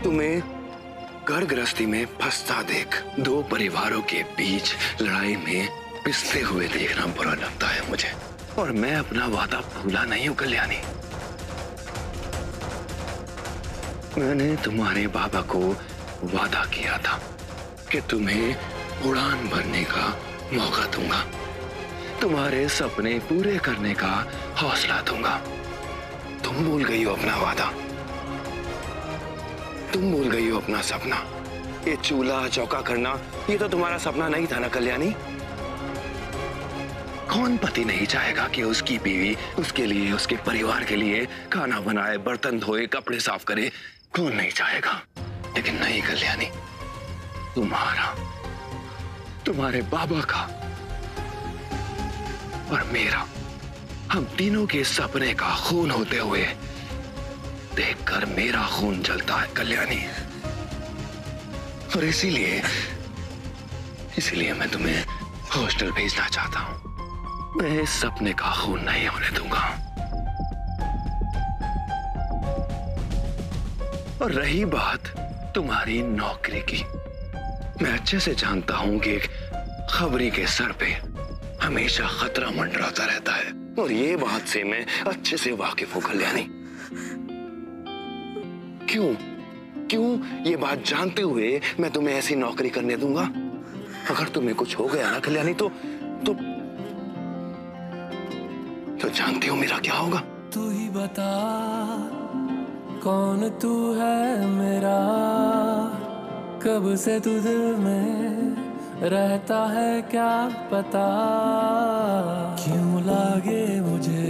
तुम्हें घर गृहस्थी में फंसता देख, दो परिवारों के बीच लड़ाई में पिसते हुए देखना बुरा लगता है मुझे। और मैं अपना वादा भूला नहीं हूं कल्याणी। मैंने तुम्हारे बाबा को वादा किया था कि तुम्हें उड़ान भरने का मौका दूंगा, तुम्हारे सपने पूरे करने का हौसला दूंगा। तुम भूल गई हो अपना वादा, तुम भूल गई हो अपना सपना। ये चूल्हा चौका करना, ये तो तुम्हारा सपना नहीं था ना कल्याणी। कौन पति नहीं चाहेगा कि उसकी बीवी उसके लिए, उसके परिवार के लिए खाना बनाए, बर्तन धोए, कपड़े साफ करे? कौन नहीं चाहेगा? लेकिन नहीं कल्याणी, तुम्हारा, तुम्हारे बाबा का और मेरा, हम तीनों के सपने का खून होते हुए देखकर मेरा खून जलता है कल्याणी। और इसीलिए मैं तुम्हें हॉस्टल भेजना चाहता हूं। मैं इस सपने का खून नहीं होने दूंगा। और रही बात तुम्हारी नौकरी की, मैं अच्छे से जानता हूं कि एक खबरी के सर पे हमेशा खतरा मंडराता रहता है, और ये बात से मैं अच्छे से वाकिफ हूं कल्याणी। क्यों ये बात जानते हुए मैं तुम्हें ऐसी नौकरी करने दूंगा? अगर तुम्हें कुछ हो गया ना कल्याणी तो जानती हो मेरा क्या होगा? तू ही बता कौन तू है मेरा, कब से तू दिल में रहता है क्या पता, क्यों लागे मुझे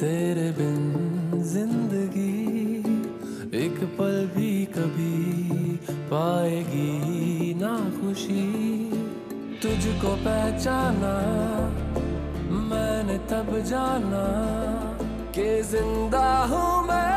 तेरे बिन जिंदगी, एक पल भी कभी पाएगी ना खुशी। तुझको पहचाना मैंने तब जाना कि जिंदा हूँ मैं।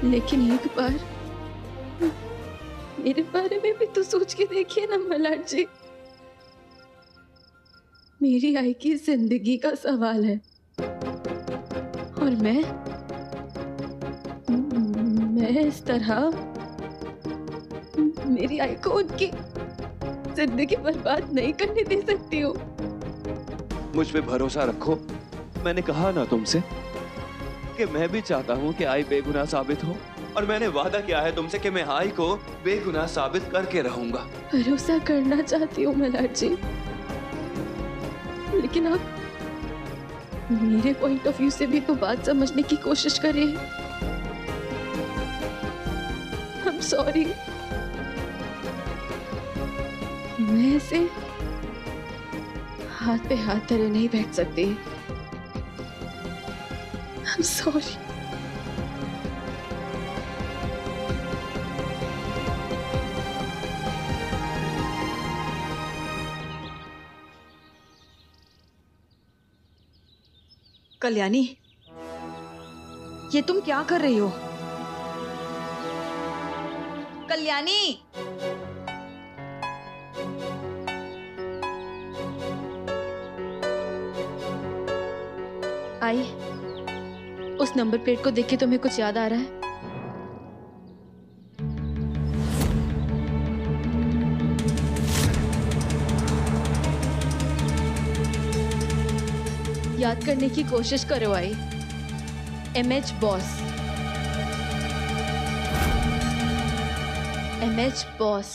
लेकिन एक बार मेरे बारे में भी तो सोच के देखिए ना मल्हार जी। मेरी आई की जिंदगी का सवाल है, और मैं इस तरह मेरी आई को उनकी जिंदगी बर्बाद नहीं करने दे सकती हूँ। मुझ पे भरोसा रखो, मैंने कहा ना तुमसे कि मैं भी चाहता हूँ कि आई बेगुनाह साबित हो, और मैंने वादा किया है तुमसे कि मैं आई को बेगुनाह साबित करके रहूंगा। भरोसा करना चाहती हूँ मल्हार जी, लेकिन आप मेरे पॉइंट ऑफ व्यू से भी तो बात समझने की कोशिश करिए। I'm sorry, मैं ऐसे हाथ पे हाथ धरे नहीं बैठ सकती। I'm sorry. कल्याणी, ये तुम क्या कर रही हो? कल्याणी, आई, उस नंबर प्लेट को देख के तुम्हें कुछ याद आ रहा है? याद करने की कोशिश करो आई। MH boss. MH boss.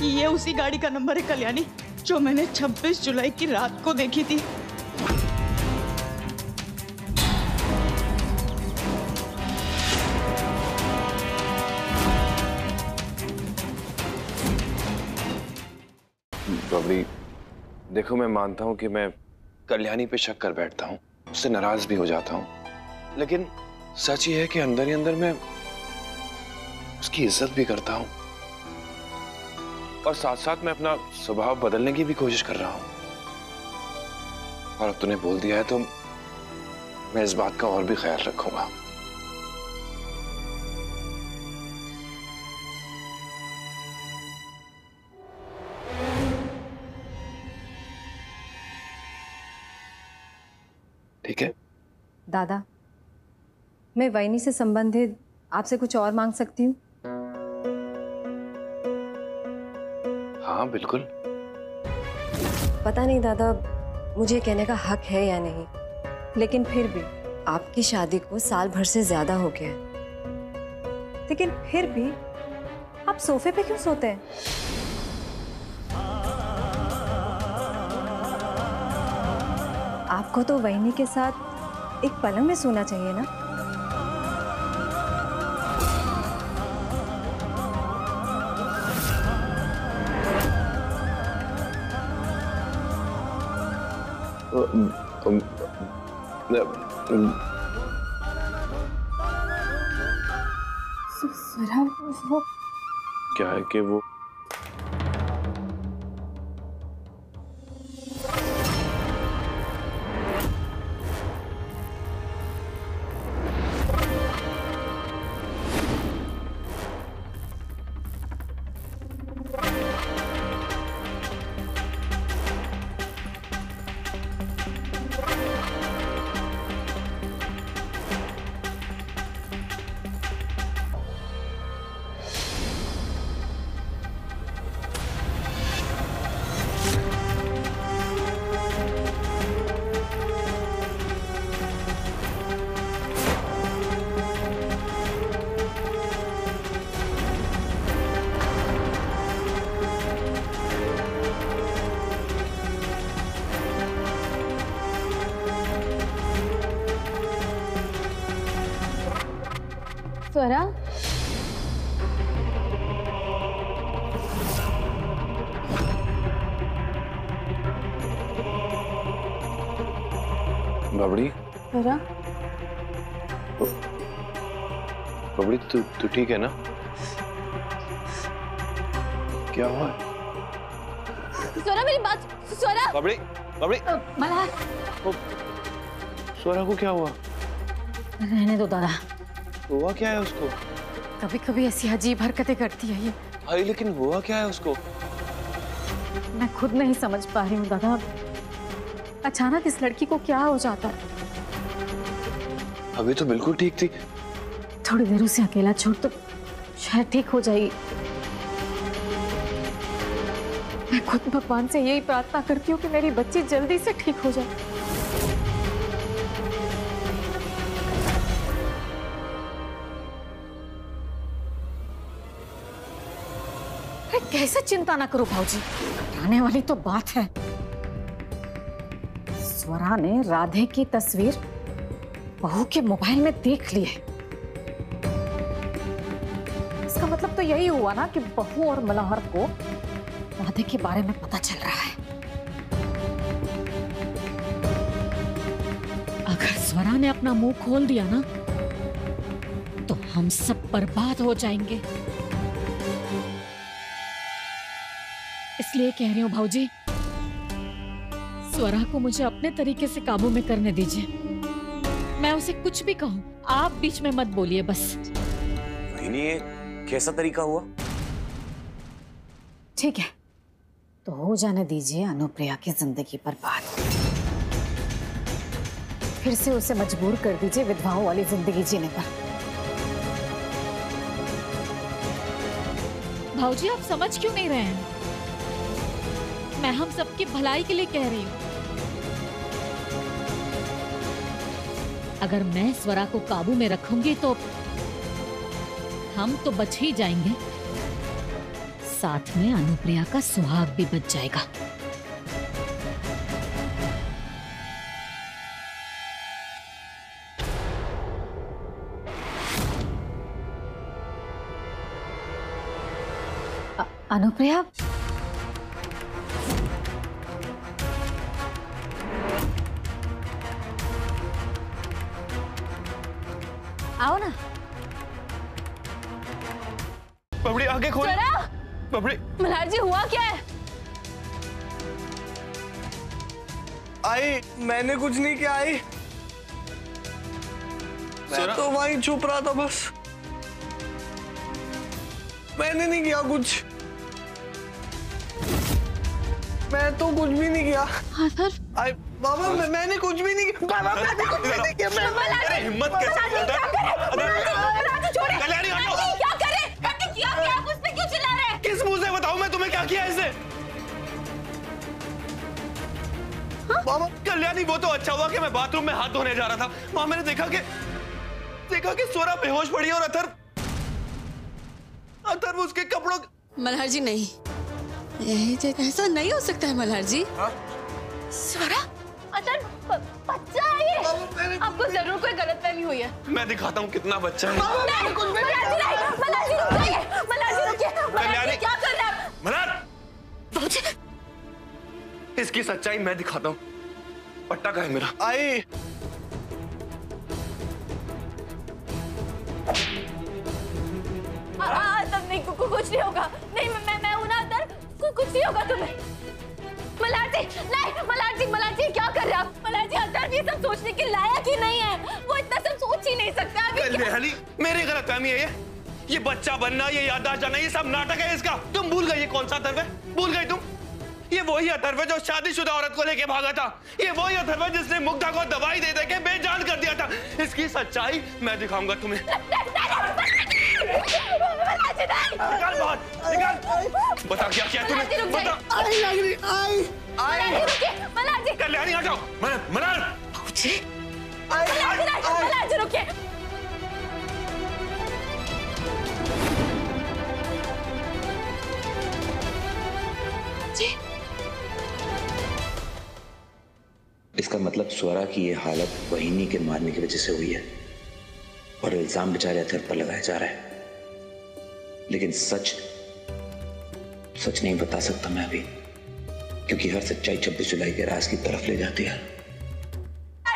ये उसी गाड़ी का नंबर है कल्याणी, जो मैंने 26 जुलाई की रात को देखी थी। बबली, देखो मैं मानता हूं कि मैं कल्याणी पे शक कर बैठता हूं, उससे नाराज भी हो जाता हूं, लेकिन सच ये है कि अंदर ही अंदर मैं उसकी इज्जत भी करता हूं और साथ साथ मैं अपना स्वभाव बदलने की भी कोशिश कर रहा हूं। और अब तूने बोल दिया है तो मैं इस बात का और भी ख्याल रखूंगा। ठीक है दादा, मैं वैनी से संबंधित आपसे कुछ और मांग सकती हूँ? हाँ बिल्कुल। पता नहीं दादा, मुझे कहने का हक है या नहीं, लेकिन फिर भी आपकी शादी को साल भर से ज्यादा हो गया है, लेकिन फिर भी आप सोफे पे क्यों सोते हैं? आपको तो वैनी के साथ एक पलंग में सोना चाहिए ना? स्वरा, वो क्या है कि वो स्वरा, बबड़ी, स्वरा, बबड़ी तू ठीक है ना? क्या हुआ? स्वरा मेरी बात, स्वरा। बबड़ी, बबड़ी, मल्हार, स्वरा को क्या हुआ? रहने दो दादा, हुआ क्या है उसको? कभी कभी ऐसी अजीब हरकतें करती है ये। भाई लेकिन हुआ क्या है उसको? मैं खुद नहीं समझ पा रही हूँ दादा, अचानक इस लड़की को क्या हो जाता है। अभी तो बिल्कुल ठीक थी। थोड़ी देर उसे अकेला छोड़ तो शायद ठीक हो जाएगी। मैं खुद भगवान से यही प्रार्थना करती हूँ कि मेरी बच्ची जल्दी से ठीक हो जाए। कैसे चिंता ना करो भाऊजी, आने वाली तो बात है। स्वरा ने राधे की तस्वीर बहू के मोबाइल में देख ली है। इसका मतलब तो यही हुआ ना कि बहू और मल्हार को राधे के बारे में पता चल रहा है। अगर स्वरा ने अपना मुंह खोल दिया ना तो हम सब बर्बाद हो जाएंगे। इसलिए कह रही हूँ भाऊजी, स्वरा को मुझे अपने तरीके से काबू में करने दीजिए। मैं उसे कुछ भी कहूँ, आप बीच में मत बोलिए बस। वही नहीं, ये कैसा तरीका हुआ? ठीक है, तो हो जाने दीजिए अनुप्रिया की जिंदगी बर्बाद। फिर से उसे मजबूर कर दीजिए विधवाओं वाली जिंदगी जीने पर। भाऊजी आप समझ क्यों नहीं रहे हैं? मैं हम सबकी भलाई के लिए कह रही हूँ। अगर मैं स्वरा को काबू में रखूंगी तो हम तो बच ही जाएंगे, साथ में अनुप्रिया का सुहाग भी बच जाएगा। अनुप्रिया, आओ ना। बबड़ी आगे खोल। बबड़ी। मल्हार जी हुआ क्या है? आई मैंने कुछ नहीं किया। आई मैं तो वहीं चुप रहा था बस, मैंने नहीं किया कुछ। मैं तो कुछ भी नहीं किया। हाँ सर। आई बाबा मैंने कुछ भी नहीं किया। बाबा मैंने कुछ भी नहीं किया। अरे हिम्मत कैसे बोलता है? कल्याणी हटो। क्या कर रहे? क्या आप उस पे क्यों चिल्ला रहे हैं? किस मुंह से बताऊं मैं तुम्हें क्या किया इसने? बाबा कल्याणी वो तो अच्छा हुआ कि मैं बाथरूम में हाथ धोने जा रहा था, वहां मैंने देखा कि स्वरा बेहोश पड़ी और अथर्व उसके कपड़ों। मल्हार जी नहीं, ऐसा नहीं हो सकता है मल्हार जी। स्वरा, अथर्व बच्चा है ये। आपको जरूर कोई गलतफहमी हुई है। मैं दिखाता हूँ कितना बच्चा है। मल्हार जी रुकिए। कल्याणी क्या कर रहे हैं आप? मल्हार, इसकी सच्चाई मैं दिखाता हूँ। पट्टा का है मेरा। आई तब नहीं कुछ नहीं होगा। नहीं मैं हूं ना अंदर, कुछ नहीं होगा तुम्हें। मल्हार जी क्या कर रहे हैं आप? मल्हार जी अंदर ये सब सोचने के लायक ही नहीं है। वो इतना सब सोच ही नहीं सकता। कल्याणी मेरी गलतफहमी है ये बच्चा बनना, ये याददाश्त जाना, ये सब नाटक है इसका। तुम भूल गई ये कौन सा अथर्व है? भूल गई तुम? ये वही अथर्व है जो शादीशुदा औरत को लेके भागा था। ये वही अथर्व है जिसने मुग्धा को दवाई दे के बेजान कर दिया था। इसकी सच्चाई मैं दिखाऊंगा तुम्हें। निकाल बाहर, निकाल। बता क्या किया तूने? बता। आई लग रही। आई कल्याणी आ जाओ। मल्हार जी रुकिए। इसका मतलब स्वरा की ये हालत वहीनी के मारने की वजह से हुई है और इल्जाम बेचारे अथर्व पर लगाया जा रहा है। लेकिन सच नहीं बता सकता मैं अभी, क्योंकि हर सच्चाई 26 जुलाई के राज की तरफ ले जाती है।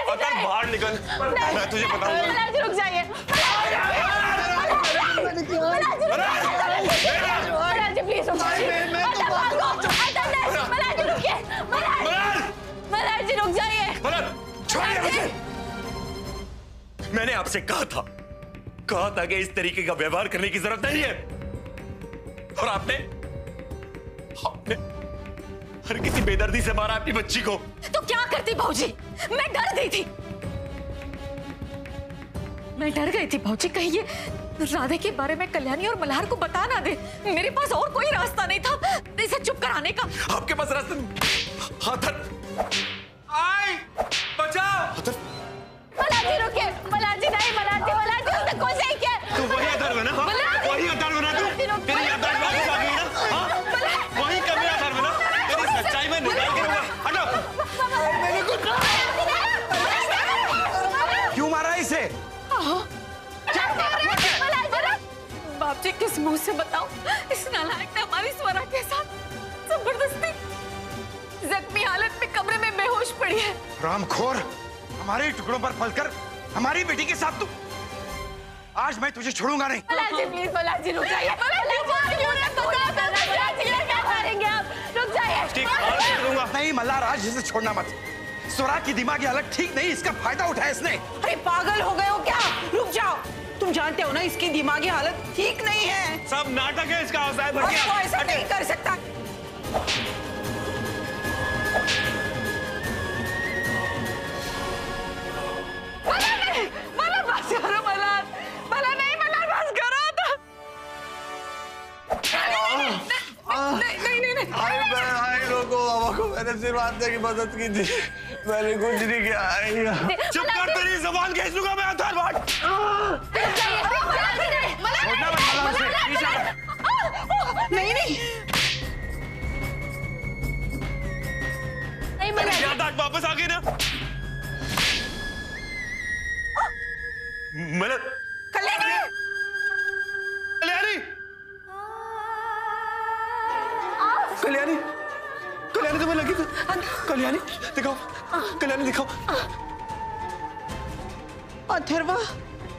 अथर्व बाहर निकल, मैं तुझे बताऊंगा। मल्हार जी रुक जाइए। मल्हार जी प्लीज रुक जाइए। मल्हार जी रुकिए। मल्हार जी रुक जाइए। छोड़िए मुझे। मैंने आपसे कहा था कि इस तरीके का व्यवहार करने की जरूरत नहीं है, और आपने हर किसी बेदर्दी से मारा अपनी बच्ची को। तो क्या करती भाऊजी? मैं डर गई थी भाऊजी, कहीं ये राधे के बारे में कल्याणी और मल्हार को बता ना दे। मेरे पास और कोई रास्ता नहीं था इसे चुप कराने का। आपके पास रास्ता? आई बचाओ। मल्हार जी रुकिए। मल्हार जी नहीं। मल्हार जी उसने कुछ नहीं किया। तू वही अथर्व है ना? वही अथर्व है ना? तू तेरी याददाश्त वापस आ गई ना? वही कमी अथर्व है ना? तेरी सच्चाई में निकाल के रहूंगा। हटो। मैंने कुछ क्यों मारा इसे? बाप जी किस मुंह से बताऊं? इस नालायक ने हमारी स्वरा के साथ जबरदस्ती जख्मी हालत में कमरे में बेहोश पड़ी है। रामखोर, हमारे टुकड़ों पर पलकर हमारी बेटी के साथ तू। आज मैं तुझे छोड़ूंगा नहीं। मल्हार जी प्लीज, मल्हार जी रुक जाइए। क्या करेंगे आप? रुक जाइए। नहीं मल्हार, आज इसे छोड़ना मत। स्वरा की दिमागी हालत ठीक नहीं, इसका फायदा उठाया इसने। अरे पागल हो गए हो क्या? रुक जाओ। तुम जानते हो ना इसकी दिमागी हालत ठीक नहीं है। सब नाटक है इसका। ऐसा नहीं कर सकता। नहीं नहीं नहीं। आई लोगों, बाबा को मैंने सिर्फ आते की मदद की थी, मैंने कुछ नहीं किया। चुप कर, तेरी ज़बान खींच लूंगा मैं। अथर्व नहीं नहीं याद वापस आ गई ना। मतलब कल्याणी कल्याणी कल्याणी कल्याणी तुम्हें लगी तो कल्याणी दिखाओ, कल्याणी दिखाओ। अथर्वा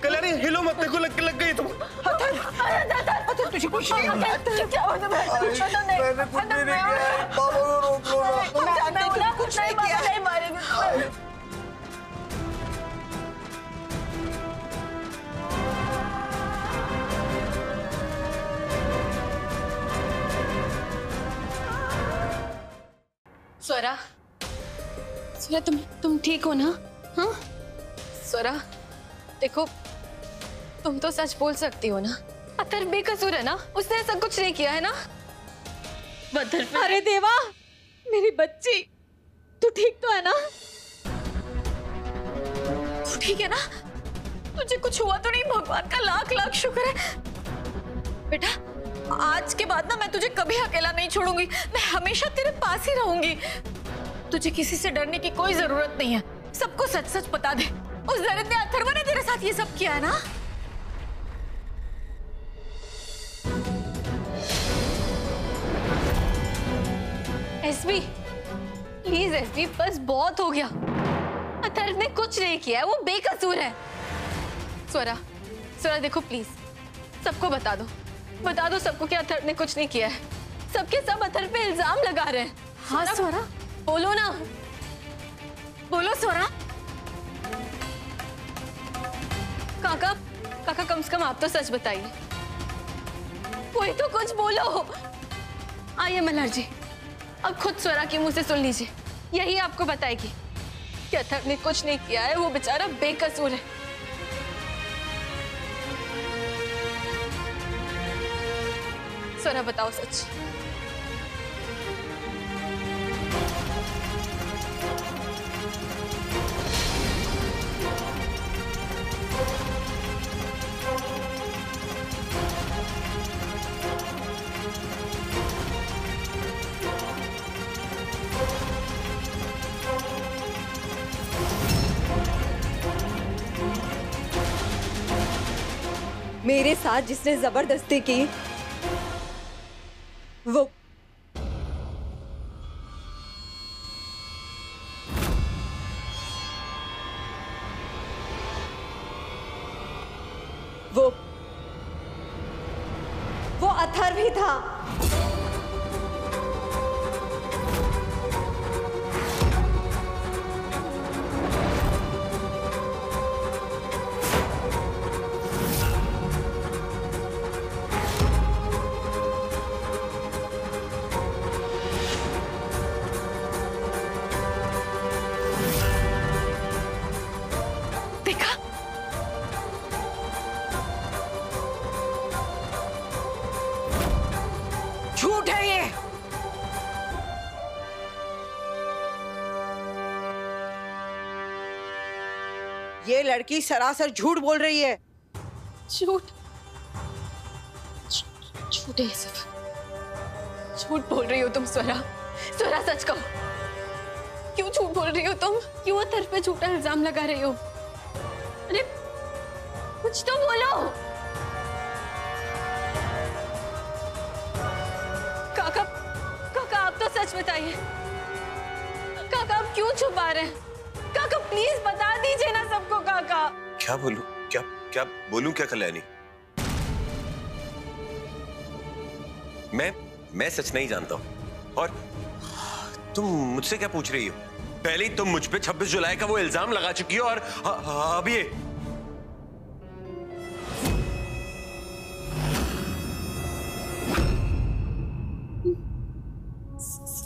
कल्याणी हिलो मत, देखो लग गई तुम। अथर्व तुझे कुछ नहीं होगा। क्या हो तुम्हें? कुछ तो नहीं। मैंने कुछ नहीं किया, बाबा को रोक लो ना। तुम जानते हो ना कुछ नहीं किया। नहीं मारेंगे। स्वरा, स्वरा तुम ठीक हो ना? हाँ स्वरा, देखो तुम तो सच बोल सकती हो ना? अथर्व बेकसूर है ना? उसने ऐसा कुछ नहीं किया है ना? अरे देवा, मेरी बच्ची, तू ठीक तो है ना? तू ठीक है ना? तुझे कुछ हुआ तो नहीं? भगवान का लाख लाख शुक्र है। बेटा, आज के बाद ना मैं तुझे कभी अकेला नहीं छोड़ूंगी। मैं हमेशा तेरे पास ही रहूंगी। तुझे किसी से डरने की कोई जरूरत नहीं है। सबको सच सच बता दे। उस दरिद्र अथर्व ने तेरे साथ ये सब किया है ना? एसबी, प्लीज एसबी, बस बहुत हो गया। अथर्व ने कुछ नहीं किया है, वो बेकसूर है। स्वरा, स्वरा देखो प्लीज, सबको बता दो सबको कि अथर्व ने कुछ नहीं किया है। सबके सब अथर्व पे इल्जाम लगा रहे हैं। हाँ स्वरा, बोलो ना, बोलो स्वरा। काका, काका कम से कम आप तो सच बताइए। कोई तो कुछ बोलो। आइए मल्हार जी, अब खुद स्वरा के मुंह से सुन लीजिए। यही आपको बताएगी कि अथर्व ने कुछ नहीं किया है, वो बेचारा बेकसूर है। स्वरा बताओ सच। मेरे साथ जिसने जबरदस्ती की वो अथर्व ही था। झूठ है ये। ये लड़की सरासर झूठ बोल रही है। झूठ? झूठ है ये सब। झूठ बोल रही हो तुम स्वरा। स्वरा सच कहो, क्यों झूठ बोल रही हो तुम? क्यों अथर्व पे झूठा इल्जाम लगा रही हो? अरे कुछ तो बोलो। काका, काका आप तो सच बताइए। काका आप क्यों छुपा रहे हैं? काका प्लीज बता दीजिए ना सबको। काका क्या बोलूं? क्या बोलूं? क्या कल्याणी, मैं सच नहीं जानता हूं। और तुम मुझसे क्या पूछ रही हो? पहले ही तुम मुझ पे 26 जुलाई का वो इल्जाम लगा चुकी हो, और अब ये।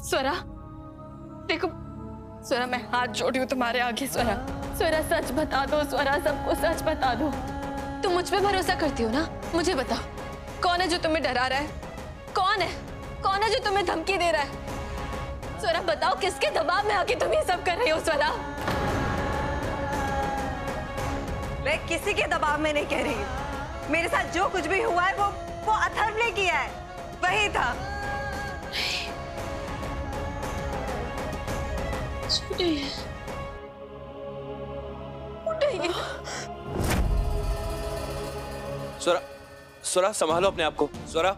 स्वरा देखो, स्वरा मैं हाथ जोड़ी हूँ तुम्हारे आगे। स्वरा, स्वरा सच बता दो। स्वरा सबको सच बता दो। तुम मुझ पे भरोसा करती हो ना? मुझे बताओ, कौन है जो तुम्हें डरा रहा है? कौन है? कौन है जो तुम्हें धमकी दे रहा है? स्वरा बताओ, किसके दबाव में आके तुम ये सब कर रही हो स्वरा? मैं किसी के दबाव में नहीं कह रही हूँ। मेरे साथ जो कुछ भी हुआ है वो अथर्व ने किया है, वही था। स्वरा, स्वरा संभालो अपने आप को। स्वरा,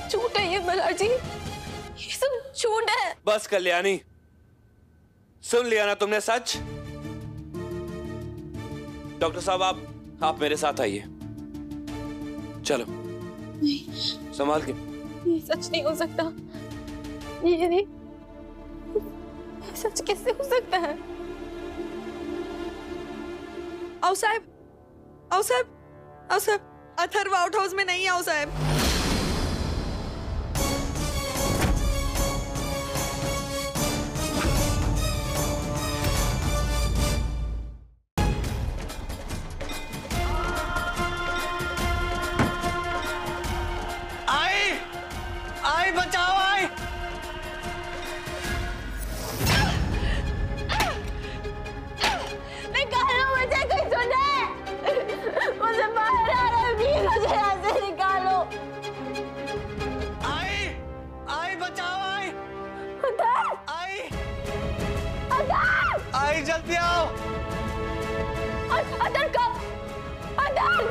झूठ है ये मल्हार जी, ये सब झूठ है। बस कल्याणी, सुन लिया ना तुमने सच? डॉक्टर साहब, आप मेरे साथ आइए। चलो। नहीं, संभाल के। ये सच नहीं हो सकता। ये नहीं, सच कैसे हो सकता है? आओ साहब, आओ साहब, आओ साहब, अथर्व आउट हाउस में नहीं, आओ साहब। आई बचाओ, आई। निकालो मुझे, कोई सुने? मुझे बाहर आ रहा है, प्लीज मुझे यहाँ से निकालो। आई बचाओ, आई। अथर्व, आई, अथर्व, आई जल्दी आओ। अथर्व कब? अथर्व,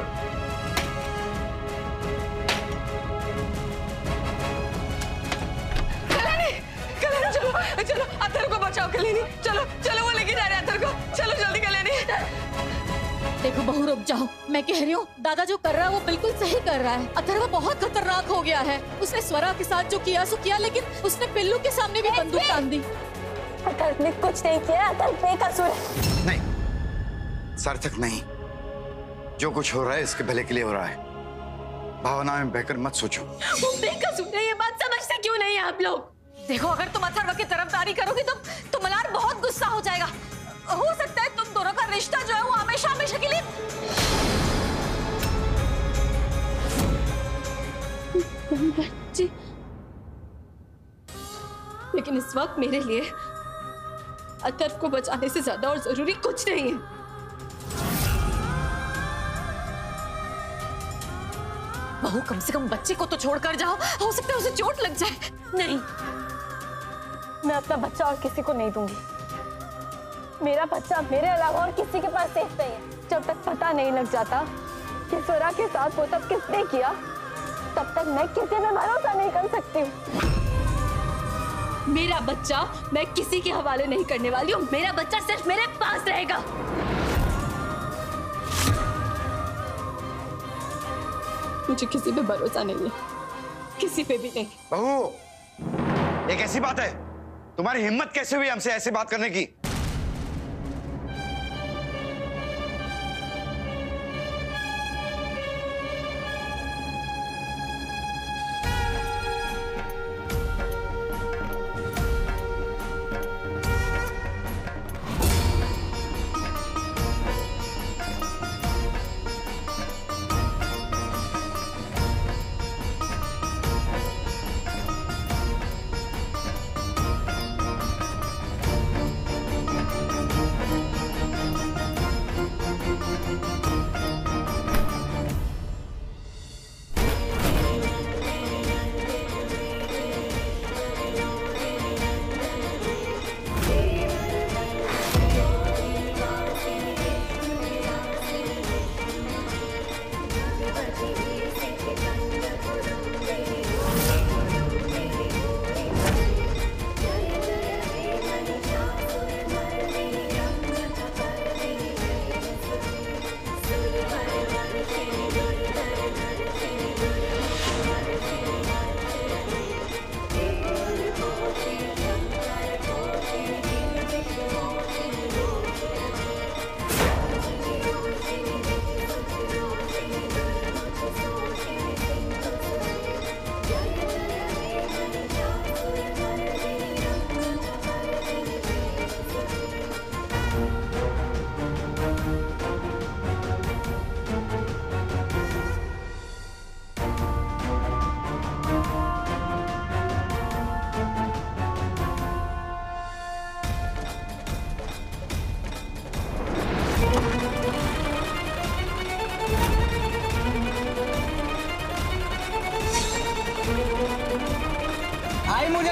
चलो चलो, अथर्व को बचाओ कल्याणी। चलो चलो, वो लेके जा रहे हैं अथर्व को। चलो जल्दी कल्याणी। देखो बहू, रुक जाओ। मैं कह रही हूँ दादा जो कर रहा है वो बिल्कुल सही कर रहा है। अथर्व बहुत खतरनाक हो गया है। उसने स्वरा के साथ जो किया सो किया, लेकिन उसने पिल्लू के सामने भी बंदूक तान दी। अथर्व ने कुछ नहीं किया, अथर्व बेकसूर है। नहीं, सार्थक नहीं। जो कुछ हो रहा है इसके भले के लिए हो रहा है। भावना में बहकर मत सोचो। वो बेकसूर है, ये बात समझते क्यों नहीं है आप लोग? देखो, अगर तुम अथर्व की तरफदारी करोगी तो मल्हार बहुत गुस्सा हो जाएगा। हो सकता है तुम दोनों का रिश्ता जो है वो हमेशा हमेशा के लिए। जी, लेकिन इस वक्त मेरे लिए अथर्व को बचाने से ज्यादा और जरूरी कुछ नहीं है। बहू, कम से कम बच्चे को तो छोड़कर जाओ। हो सकता है उसे चोट लग जाए। नहीं, मैं अपना बच्चा और किसी को नहीं दूंगी। मेरा बच्चा मेरे अलावा और किसी के पास सेफ नहीं है। जब तक पता नहीं लग जाता कि स्वरा के साथ वो तब किसने किया, तब तक मैं किसी पे भरोसा नहीं कर सकती हूँ। मेरा बच्चा मैं किसी के हवाले नहीं करने वाली हूँ। मेरा बच्चा सिर्फ मेरे पास रहेगा। मुझे किसी पे भरोसा नहीं है, किसी पे भी नहीं। बहू, ये कैसी बात है? तुम्हारी हिम्मत कैसे हुई हमसे ऐसे बात करने की?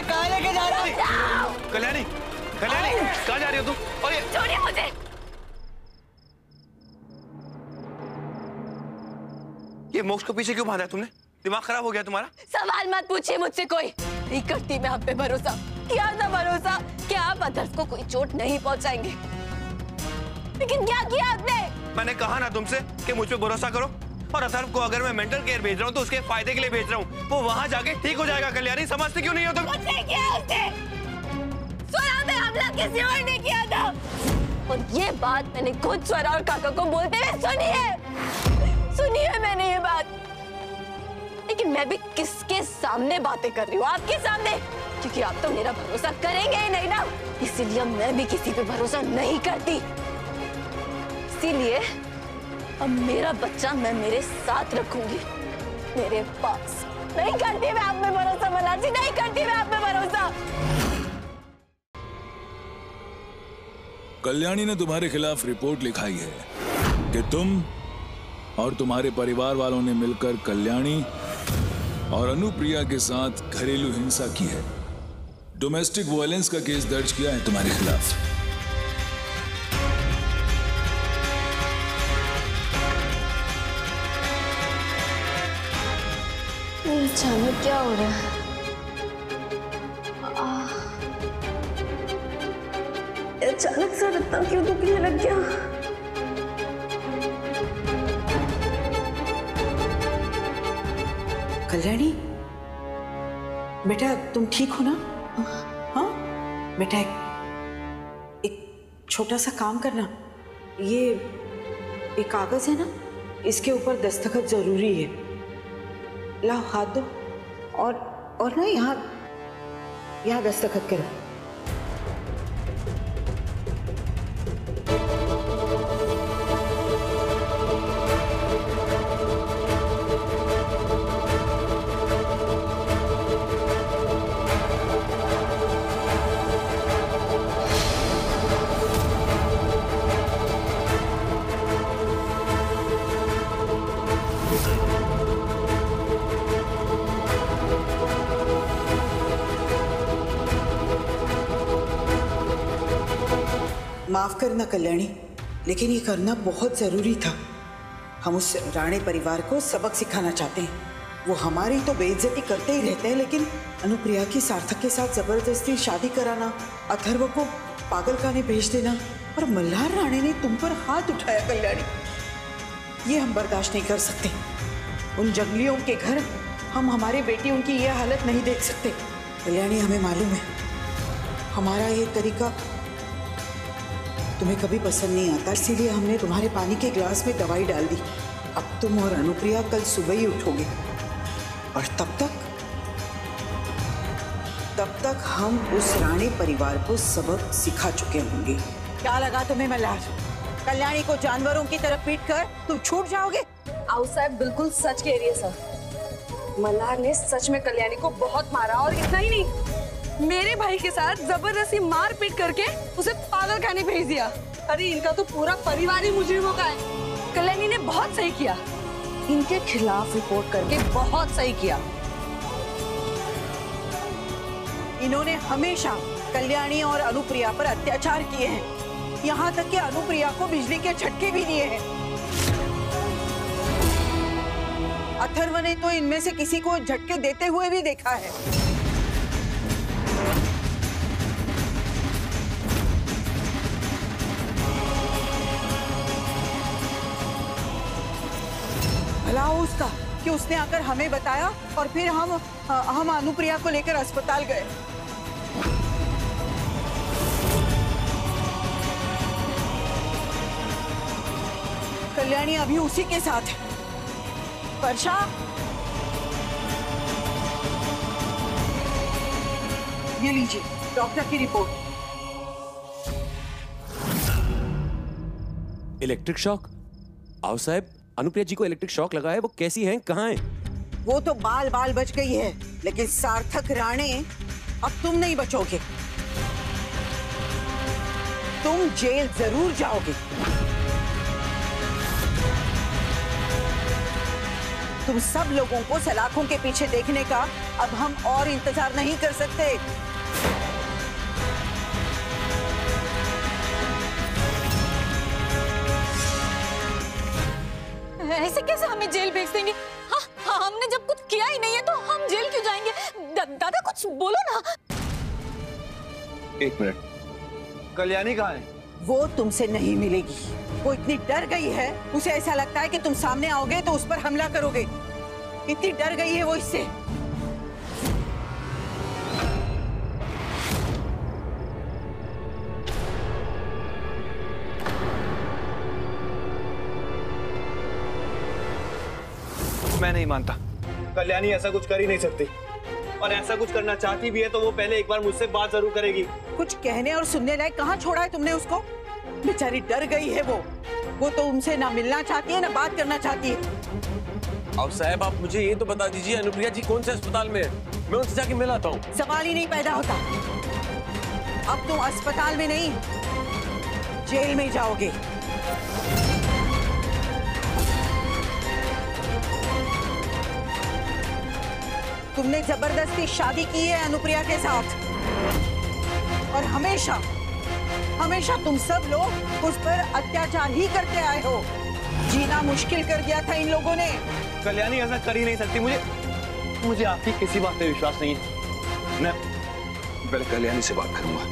मुझे कहाँ लेके जा रहे हो? कल्याणी, कल्याणी, कहाँ जा रही हो तुम? और ये छोड़िए मुझे। ये मोक्ष को पीछे क्यों बांधा है तुमने? दिमाग खराब हो गया तुम्हारा? सवाल मत पूछिए मुझसे कोई। नहीं करती मैं आप पे भरोसा। किया था भरोसा कि आप अदर्स को कोई चोट नहीं पहुंचाएंगे, लेकिन क्या किया आपने? मैंने कहा ना तुमसे कि मुझ पे भरोसा करो, और अथर्व को अगर मैं मेंटल केयर भेज रहा हूँ तो उसके फायदे के लिए भेज रहा हूँ। वो वहाँ जाके ठीक हो जाएगा। कल्याणी, समझते क्यों नहीं हो तुम? मुझसे किया उसने। स्वरा पे हमला किसी और ने किया था, और ये बात मैंने खुद स्वरा और काका को बोलते हुए सुनी है मैंने ये बात। लेकिन मैं भी किसके सामने बातें कर रही हूँ? आपके सामने, क्योंकि आप तो मेरा भरोसा करेंगे ही नहीं ना, इसीलिए मैं भी किसी पे भरोसा नहीं करती। इसीलिए अब मेरा बच्चा मैं मेरे साथ रखूंगी, मेरे पास। नहीं करती मैं आप पे भरोसा मल्हार जी, नहीं करती मैं आप पे भरोसा। कल्याणी ने तुम्हारे खिलाफ रिपोर्ट लिखाई है कि तुम और तुम्हारे परिवार वालों ने मिलकर कल्याणी और अनुप्रिया के साथ घरेलू हिंसा की है। डोमेस्टिक वायलेंस का केस दर्ज किया है तुम्हारे खिलाफ। अचानक क्या हो रहा है? अचानक से इतना क्यों दुखने लग गया? कल्याणी, बेटा तुम ठीक हो ना? हाँ बेटा, एक छोटा सा काम करना। ये एक कागज है ना, इसके ऊपर दस्तखत जरूरी है। लाओ हाथ दो, और ना यहाँ दस्तखत करो। माफ करना कल्याणी, लेकिन ये करना बहुत जरूरी था। हम उस राणे परिवार को सबक सिखाना चाहते हैं। वो हमारी तो बेइज्जती करते ही रहते हैं, लेकिन अनुप्रिया की सार्थक के साथ जबरदस्ती शादी कराना, अथर्व को पागलखाने भेज देना, और मल्हार राणे ने तुम पर हाथ उठाया कल्याणी, ये हम बर्दाश्त नहीं कर सकते। उन जंगलियों के घर हम हमारी बेटी उनकी ये हालत नहीं देख सकते। कल्याणी, हमें मालूम है हमारा ये तरीका तुम्हें कभी पसंद नहीं आता, इसीलिए हमने तुम्हारे पानी के ग्लास में दवाई डाल दी। अब तुम और अनुप्रिया कल सुबह ही उठोगे, और तब तक हम उस राणे परिवार को सबक सिखा चुके होंगे। क्या लगा तुम्हें मल्हार? कल्याणी को जानवरों की तरह पीट कर तुम छूट जाओगे? आओ साहब, बिल्कुल सच कह रही है सर। मल्हार ने सच में कल्याणी को बहुत मारा, और इतना ही नहीं, मेरे भाई के साथ जबरदस्ती मार पीट करके उसे पागलखाने भेज दिया। अरे इनका तो पूरा परिवार ही मुजरिमों का है। कल्याणी ने बहुत सही किया, इनके खिलाफ रिपोर्ट करके बहुत सही किया। इन्होंने हमेशा कल्याणी और अनुप्रिया पर अत्याचार किए हैं, यहाँ तक कि अनुप्रिया को बिजली के झटके भी दिए हैं। अथर्व ने तो इनमें से किसी को झटके देते हुए भी देखा है। भला हो उसका कि उसने आकर हमें बताया, और फिर हम अनुप्रिया को लेकर अस्पताल गए। कल्याणी अभी उसी के साथ है। वर्षा, ये लीजिए डॉक्टर की रिपोर्ट। Electric shock? आओ साहब, अनुप्रिया जी को इलेक्ट्रिक शॉक लगा है, वो कैसी हैं, कहाँ हैं? वो तो बाल बाल बच गई है, लेकिन सार्थक राणे अब तुम नहीं बचोगे। तुम जेल जरूर जाओगे। तुम सब लोगों को सलाखों के पीछे देखने का अब हम और इंतजार नहीं कर सकते। ऐसे कैसे हमें जेल भेज देंगे? हाँ, हमने जब कुछ किया ही नहीं है तो हम जेल क्यों जाएंगे? दादा कुछ बोलो ना। एक मिनट, कल्याणी कहाँ है? वो तुमसे नहीं मिलेगी। वो इतनी डर गई है, उसे ऐसा लगता है कि तुम सामने आओगे तो उस पर हमला करोगे। इतनी डर गई है वो इससे। मैं नहीं मानता, कल्याणी ऐसा कुछ कर ही नहीं सकती, और ऐसा कुछ करना चाहती भी है तो वो पहले एक बार मुझसे बात जरूर करेगी। कुछ कहने और सुनने लायक कहाँ छोड़ा है तुमने उसको? बेचारी डर गई है वो तो उनसे ना मिलना चाहती है ना बात करना चाहती है। और साहब आप मुझे ये तो बता दीजिए अनुप्रिया जी कौन से अस्पताल में है, मैं उनसे जाके मिल आता हूँ। सवाल ही नहीं पैदा होता। अब तुम अस्पताल में नहीं, जेल में जाओगे। तुमने जबरदस्ती शादी की है अनुप्रिया के साथ, और हमेशा हमेशा तुम सब लोग उस पर अत्याचार ही करते आए हो। जीना मुश्किल कर दिया था इन लोगों ने। कल्याणी ऐसा कर ही नहीं सकती। मुझे आपकी किसी बात पे विश्वास नहीं है। मैं पहले कल्याणी से बात करूंगा।